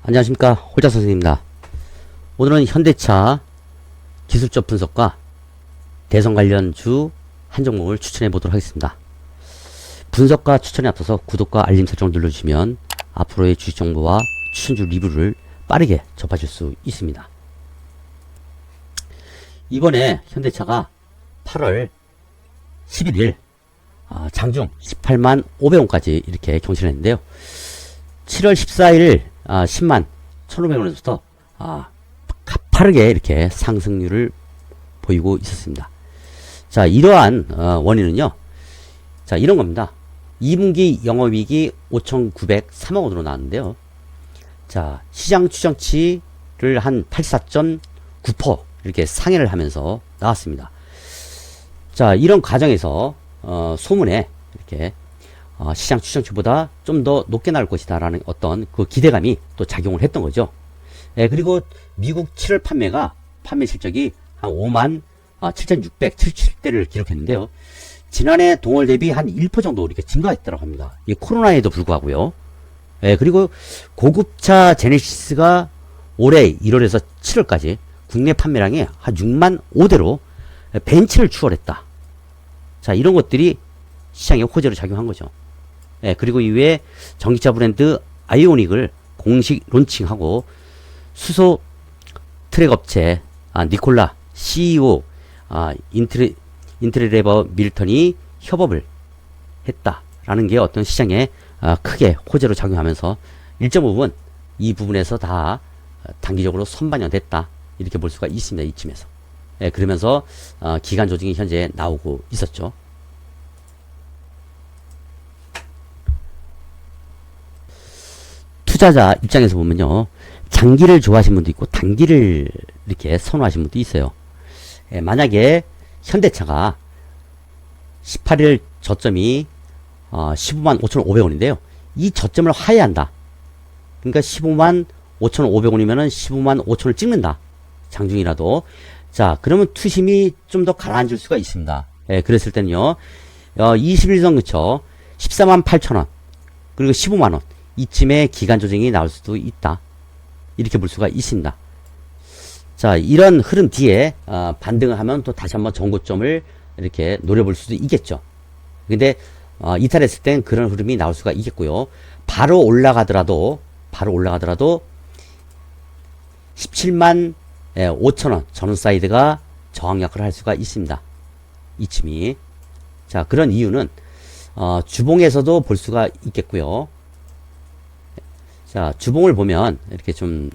안녕하십니까, 홀짝 선생님입니다. 오늘은 현대차 기술적 분석과 대선 관련주 한 종목을 추천해 보도록 하겠습니다. 분석과 추천에 앞서서 구독과 알림 설정 눌러주시면 앞으로의 주식 정보와 추천주 리뷰를 빠르게 접하실 수 있습니다. 이번에 현대차가 8월 11일 장중 18만 500원까지 이렇게 경신을 했는데요. 7월 14일 10만 1,500원에서부터 가파르게 이렇게 상승률을 보이고 있었습니다. 자, 이러한 원인은요. 자, 이런 겁니다. 2분기 영업이익이 5,903억 원으로 나왔는데요. 자, 시장 추정치를 한 84.9% 이렇게 상회를 하면서 나왔습니다. 자, 이런 과정에서 소문에 이렇게 시장 추정치보다 좀 더 높게 나올 것이다 라는 어떤 그 기대감이 또 작용을 했던 거죠. 예, 그리고 미국 7월 판매 실적이 한 5만 7,677대를 기록했는데요. 지난해 동월 대비 한 1% 정도 이렇게 증가했다고 합니다. 이 코로나에도 불구하고요. 예, 그리고 고급차 제네시스가 올해 1월에서 7월까지 국내 판매량이 한 6만 5대로 벤츠를 추월했다. 자, 이런 것들이 시장에 호재로 작용한 거죠. 예, 그리고 이후에 전기차 브랜드 아이오닉을 공식 론칭하고 수소 트랙 업체 니콜라 CEO 인트레레버 밀턴이 협업을 했다라는 게 어떤 시장에 크게 호재로 작용하면서 일정 부분 이 부분에서 다 단기적으로 선반영됐다 이렇게 볼 수가 있습니다. 이쯤에서. 예, 그러면서 기간 조정이 현재 나오고 있었죠. 투자자 입장에서 보면요, 장기를 좋아하시는 분도 있고 단기를 이렇게 선호하시는 분도 있어요. 예, 만약에 현대차가 18일 저점이 15만 5,500원인데요. 이 저점을 하회한다. 그러니까 15만 5,500원이면은 15만 5천을 찍는다. 장중이라도. 자, 그러면 투심이 좀 더 가라앉을 수가 있습니다. 예, 그랬을 때는요, 21선 그쵸. 14만 8천원. 그리고 15만원. 이쯤에 기간 조정이 나올 수도 있다. 이렇게 볼 수가 있습니다. 자, 이런 흐름 뒤에 반등을 하면 또 다시 한번 전고점을 이렇게 노려볼 수도 있겠죠. 근데 이탈했을 땐 그런 흐름이 나올 수가 있겠고요. 바로 올라가더라도 17만 5천원 전원 사이드가 저항 역할을 할 수가 있습니다. 이쯤이. 자, 그런 이유는 주봉에서도 볼 수가 있겠고요. 자, 주봉을 보면 이렇게 좀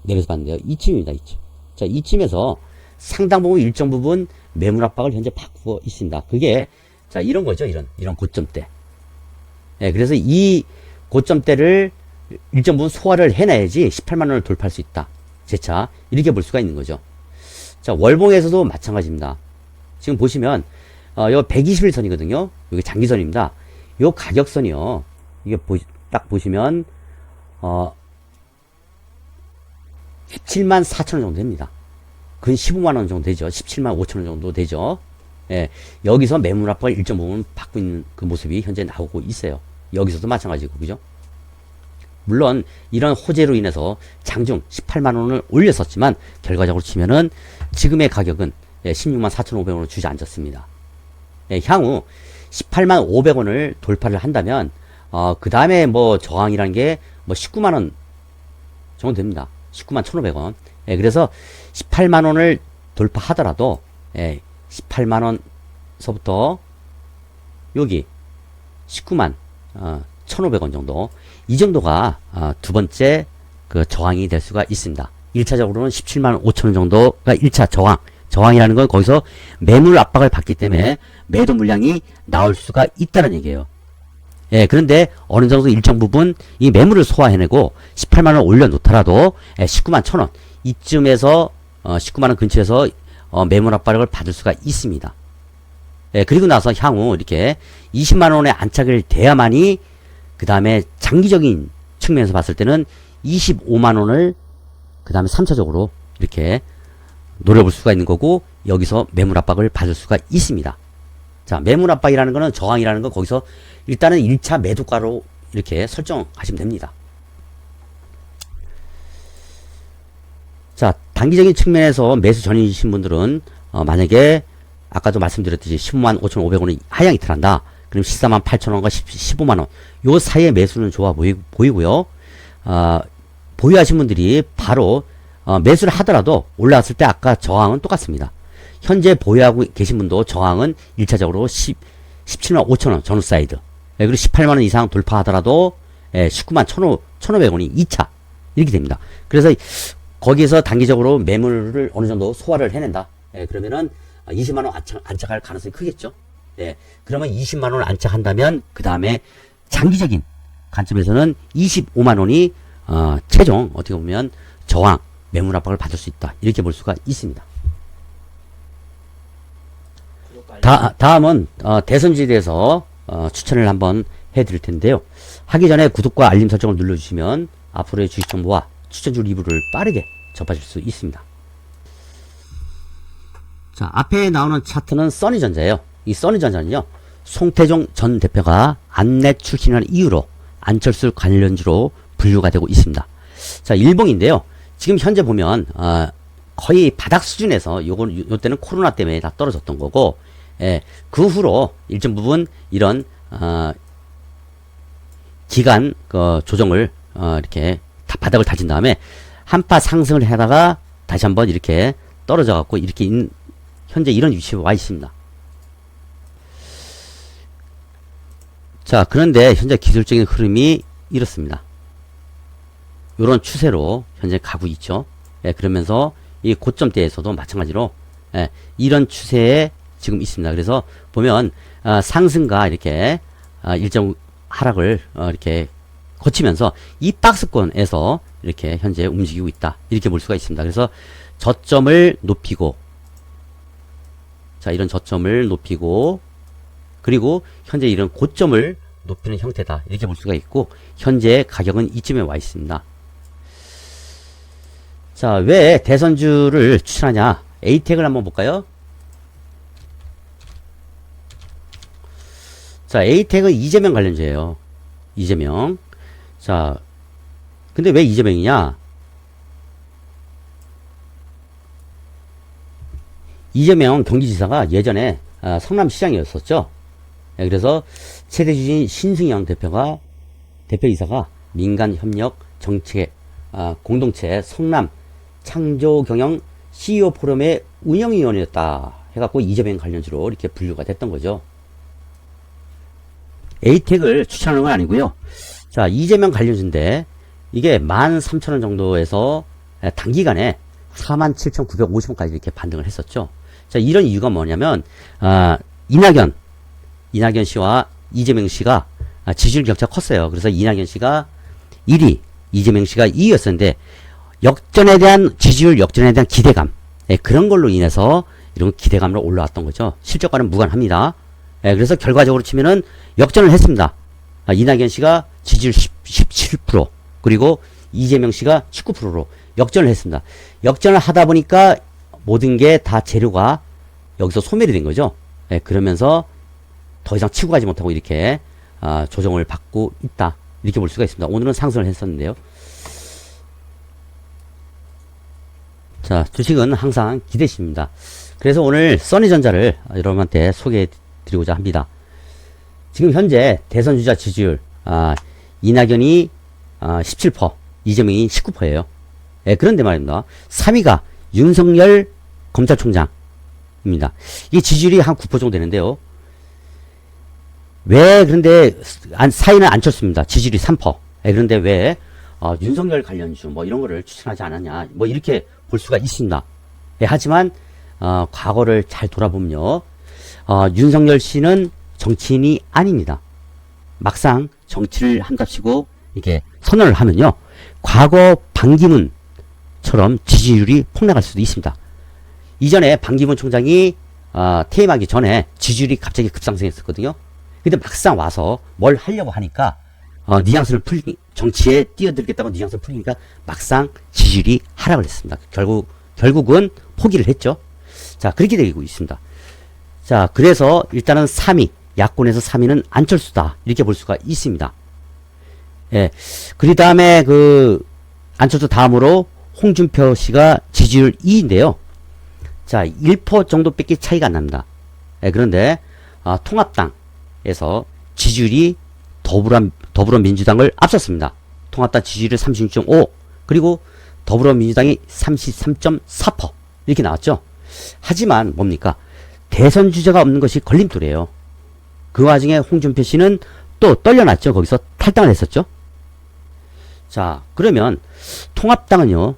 내려서 봤는데요. 이쯤입니다. 이쯤. 자, 이쯤에서 상당 부분 일정 부분 매물 압박을 현재 받고 있습니다. 그게 자, 이런 거죠. 이런 고점대. 예, 그래서 이 고점대를 일정 부분 소화를 해놔야지 18만 원을 돌파할 수 있다. 재차 이렇게 볼 수가 있는 거죠. 자, 월봉에서도 마찬가지입니다. 지금 보시면 요 121선이거든요. 이게 장기선입니다. 요 가격선이요. 이게 딱 보시면 17만 4천원 정도 됩니다. 근 15만원 정도 되죠. 17만 5천원 정도 되죠. 예, 여기서 매물 압박을 일정 부분 받고 있는 그 모습이 현재 나오고 있어요. 여기서도 마찬가지고, 그죠? 물론 이런 호재로 인해서 장중 18만원을 올렸었지만 결과적으로 치면은 지금의 가격은 16만 4,500원으로 주저앉았습니다. 예, 향후 18만 500원을 돌파를 한다면 그 다음에 뭐 저항이라는 게 뭐 19만원 정도 됩니다. 19만 1,500원. 예, 그래서 18만원을 돌파하더라도, 18만원서부터 여기 19만 1,500원 정도, 이 정도가 두 번째 그 저항이 될 수가 있습니다. 1차적으로는 17만 5천원 정도가 1차 저항이라는 건 거기서 매물 압박을 받기 때문에 매도 물량이 나올 수가 있다는 얘기예요. 예, 그런데 어느 정도 일정 부분 이 매물을 소화해내고 18만원 올려놓더라도 19만 1,000원 이쯤에서 19만원 근처에서 매물 압박을 받을 수가 있습니다. 예, 그리고 나서 향후 이렇게 20만원에 안착을 돼야만이 그 다음에 장기적인 측면에서 봤을 때는 25만원을 그 다음에 3차적으로 이렇게 노려볼 수가 있는 거고, 여기서 매물 압박을 받을 수가 있습니다. 자, 매물 압박이라는 거는 저항이라는 건 거기서 일단은 1차 매도가로 이렇게 설정하시면 됩니다. 자, 단기적인 측면에서 매수 전이신 분들은 만약에 아까도 말씀드렸듯이 15만 5,500원이 하향 이탈한다. 그럼 14만 8천원과 15만원 요 사이의 매수는 좋아 보이고요. 보유하신 분들이 바로 매수를 하더라도 올라왔을 때 아까 저항은 똑같습니다. 현재 보유하고 계신 분도 저항은 1차적으로 17만 5천원 전후 사이드, 그리고 18만원 이상 돌파하더라도 19만 1,500원이 2차 이렇게 됩니다. 그래서 거기에서 단기적으로 매물을 어느 정도 소화를 해낸다. 그러면은 20만원 안착할 가능성이 크겠죠. 그러면 20만원을 안착한다면 그 다음에 장기적인 관점에서는 25만원이 최종 어떻게 보면 저항 매물 압박을 받을 수 있다. 이렇게 볼 수가 있습니다. 다음은 대선주에 대해서 추천을 한번 해드릴 텐데요. 하기 전에 구독과 알림 설정을 눌러주시면 앞으로의 주식 정보와 추천주 리뷰를 빠르게 접하실 수 있습니다. 자, 앞에 나오는 차트는 써니전자예요. 이 써니전자는요, 송태종 전 대표가 안내 출신을 이유로 안철수 관련주로 분류가 되고 있습니다. 자, 일봉인데요. 지금 현재 보면 거의 바닥 수준에서 요때는 코로나 때문에 다 떨어졌던 거고, 그 후로 일정 부분 이런 기간 조정을 이렇게 다 바닥을 다진 다음에 한파 상승을 하다가 다시 한번 이렇게 떨어져 갖고 이렇게 현재 이런 위치에 와 있습니다. 자, 그런데 현재 기술적인 흐름이 이렇습니다. 이런 추세로 현재 가고 있죠. 그러면서 이 고점대에서도 마찬가지로 이런 추세에 지금 있습니다. 그래서 보면 상승과 이렇게 일정 하락을 이렇게 거치면서 이 박스권에서 이렇게 현재 움직이고 있다. 이렇게 볼 수가 있습니다. 그래서 저점을 높이고, 자, 이런 저점을 높이고, 그리고 현재 이런 고점을 높이는 형태다. 이렇게 볼 수가 있고, 현재 가격은 이쯤에 와 있습니다. 자, 왜 대선주를 추천하냐? 에이텍을 한번 볼까요? 자, 에이텍은 이재명 관련주예요. 이재명. 자, 근데 왜 이재명이냐? 이재명 경기지사가 예전에 성남시장이었었죠. 그래서 최대주진 신승영 대표이사가 민간협력 정책 공동체 성남 창조경영 CEO 포럼의 운영위원이었다 해갖고 이재명 관련주로 이렇게 분류가 됐던 거죠. 에이텍을 추천하는 건 아니고요. 자, 이재명 관련주인데 이게 13,000원 정도에서 단기간에 47,950원까지 이렇게 반등을 했었죠. 자, 이런 이유가 뭐냐면 이낙연 씨와 이재명 씨가 지지율 격차가 컸어요. 그래서 이낙연 씨가 1위, 이재명 씨가 2위였었는데 지지율 역전에 대한 기대감, 그런 걸로 인해서 이런 기대감으로 올라왔던 거죠. 실적과는 무관합니다. 그래서 결과적으로 치면은 역전을 했습니다. 이낙연 씨가 지지율 17%, 그리고 이재명 씨가 19%로 역전을 했습니다. 역전을 하다 보니까 모든 게 다 재료가 여기서 소멸이 된 거죠. 그러면서 더 이상 치고 가지 못하고 이렇게 조정을 받고 있다. 이렇게 볼 수가 있습니다. 오늘은 상승을 했었는데요. 자, 주식은 항상 기대십니다. 그래서 오늘 써니전자를 여러분한테 소개해 드리고자 합니다. 지금 현재 대선주자 지지율 이낙연이 17%, 이재명이 19%예요. 그런데 말입니다. 3위가 윤석열 검찰총장입니다. 이 지지율이 한 9% 정도 되는데요. 왜 그런데 4위는 안철수입니다. 지지율이 3%. 그런데 왜 윤석열 관련주 뭐 이런 거를 추천하지 않았냐, 뭐 이렇게 볼 수가 있습니다. 하지만 과거를 잘 돌아보면요, 윤석열 씨는 정치인이 아닙니다. 막상 정치를 한답시고 이렇게 선언을 하면요, 과거 반기문처럼 지지율이 폭락할 수도 있습니다. 이전에 반기문 총장이 퇴임하기 전에 지지율이 갑자기 급상승했었거든요. 근데 막상 와서 뭘 하려고 하니까 뉘앙스를 정치에 뛰어들겠다고 뉘앙스를 풀리니까 막상 지지율이 하락을 했습니다. 결국은 포기를 했죠. 자, 그렇게 되고 있습니다. 자, 그래서 일단은 3위, 야권에서 3위는 안철수다, 이렇게 볼 수가 있습니다. 그 다음에 안철수 다음으로 홍준표 씨가 지지율 2인데요. 자, 1% 정도밖에 차이가 안 납니다. 예, 그런데 통합당에서 지지율이 더불어민주당을 앞섰습니다. 통합당 지지율이 36.5, 그리고 더불어민주당이 33.4% 이렇게 나왔죠. 하지만 뭡니까? 대선 주자가 없는 것이 걸림돌이에요. 그 와중에 홍준표 씨는 또 떨려났죠. 거기서 탈당을 했었죠. 자, 그러면 통합당은요,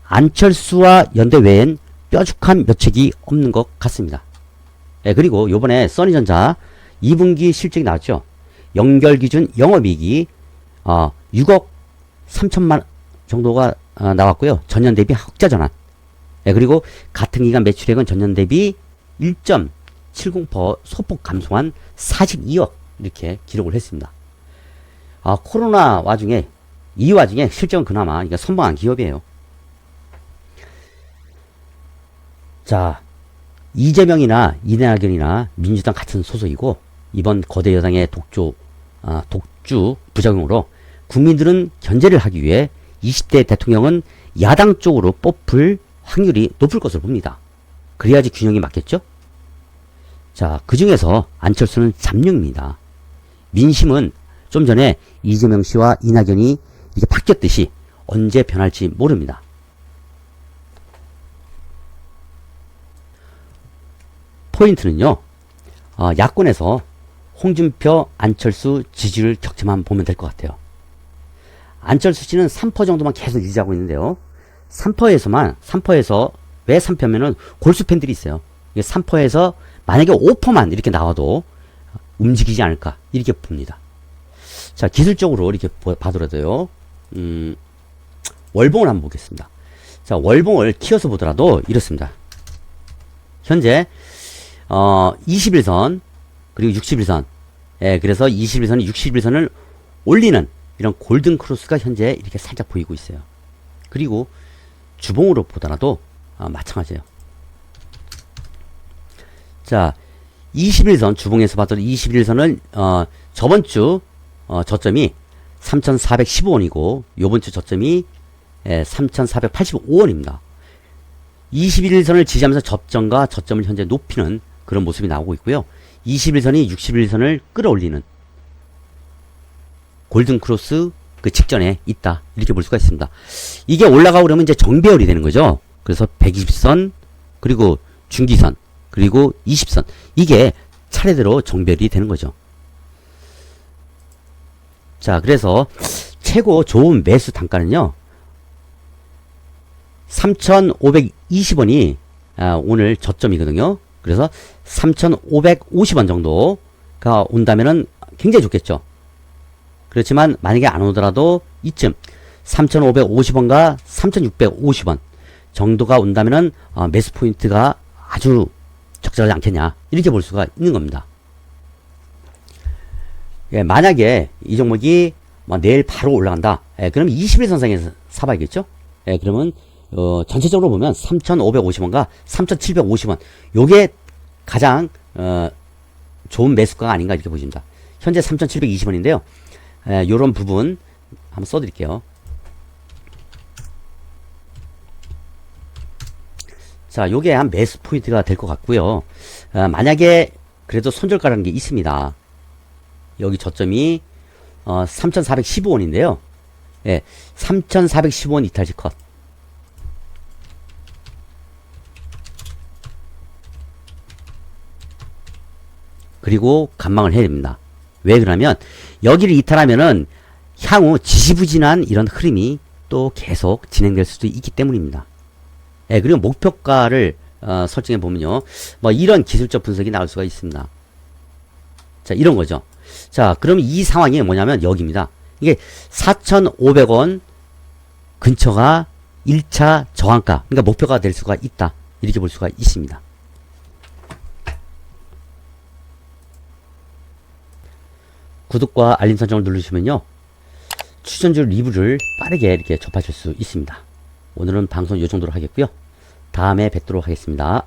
안철수와 연대 외엔 뾰족한 묘책이 없는 것 같습니다. 예, 그리고 요번에 써니전자 2분기 실적이 나왔죠. 연결 기준 영업이익이 6억 3천만 정도가 나왔고요. 전년 대비 흑자 전환. 예, 그리고 같은 기간 매출액은 전년 대비 1.70% 소폭 감소한 42억 이렇게 기록을 했습니다. 코로나 와중에 이 와중에 실적은 그나마 선방한 기업이에요. 자, 이재명이나 이낙연이나 민주당 같은 소속이고 이번 거대 여당의 독주 부작용으로 국민들은 견제를 하기 위해 20대 대통령은 야당 쪽으로 뽑을 확률이 높을 것으로 봅니다. 그래야지 균형이 맞겠죠? 자, 그 중에서 안철수는 잠룡입니다. 민심은 좀 전에 이재명 씨와 이낙연이 이렇게 바뀌었듯이 언제 변할지 모릅니다. 포인트는요, 야권에서 홍준표, 안철수 지지율 격차만 보면 될 것 같아요. 안철수 씨는 3% 정도만 계속 유지하고 있는데요. 3%에서 왜 3%면은 골수 팬들이 있어요. 3%에서 만약에 5%만 이렇게 나와도 움직이지 않을까 이렇게 봅니다. 자, 기술적으로 이렇게 봐더라도요, 월봉을 한번 보겠습니다. 자, 월봉을 키워서 보더라도 이렇습니다. 현재 21선 그리고 61선, 예, 그래서 21선이 61선을 올리는 이런 골든 크로스가 현재 이렇게 살짝 보이고 있어요. 그리고 주봉으로 보더라도 마찬가지예요. 자, 21선 주봉에서 봤더니 21선은 저번 주 저점이 3,415원이고 요번 주 저점이 3,485원입니다. 21선을 지지하면서 접점과 저점을 현재 높이는 그런 모습이 나오고 있고요. 21선이 61선을 끌어올리는 골든크로스 그 직전에 있다 이렇게 볼 수가 있습니다. 이게 올라가고 그러면 이제 정배열이 되는 거죠. 그래서 120선 그리고 중기선 그리고 20선 이게 차례대로 정배열이 되는 거죠. 자, 그래서 최고 좋은 매수 단가는요, 3,520원이 오늘 저점이거든요. 그래서 3,550원 정도가 온다면은 굉장히 좋겠죠. 그렇지만 만약에 안 오더라도 이쯤 3,550원과 3,650원 정도가 온다면은 매수 포인트가 아주 적절하지 않겠냐 이렇게 볼 수가 있는 겁니다. 예, 만약에 이 종목이 내일 바로 올라간다. 예, 그러면 20일 선상에서 사봐야겠죠. 예, 그러면 전체적으로 보면 3,550원과 3,750원 요게 가장 좋은 매수가가 아닌가 이렇게 보십니다. 현재 3,720원인데요. 요런 부분 한번 써드릴게요. 자, 요게 한 매수 포인트가 될 것 같고요. 만약에 그래도 손절가라는 게 있습니다. 여기 저점이 3,415원인데요. 예, 3,415원 이탈시 컷. 그리고 관망을 해야 됩니다. 왜 그러면 여기를 이탈하면은 향후 지지부진한 이런 흐름이 또 계속 진행될 수도 있기 때문입니다. 예, 그리고 목표가를 설정해 보면요, 이런 기술적 분석이 나올 수가 있습니다. 자, 이런 거죠. 자, 그럼 이 상황이 뭐냐면 여기입니다. 이게 4,500원 근처가 1차 저항가, 그러니까 목표가 될 수가 있다 이렇게 볼 수가 있습니다. 구독과 알림 설정을 누르시면요, 추천주 리뷰를 빠르게 이렇게 접하실 수 있습니다. 오늘은 방송 이 정도로 하겠고요. 다음에 뵙도록 하겠습니다.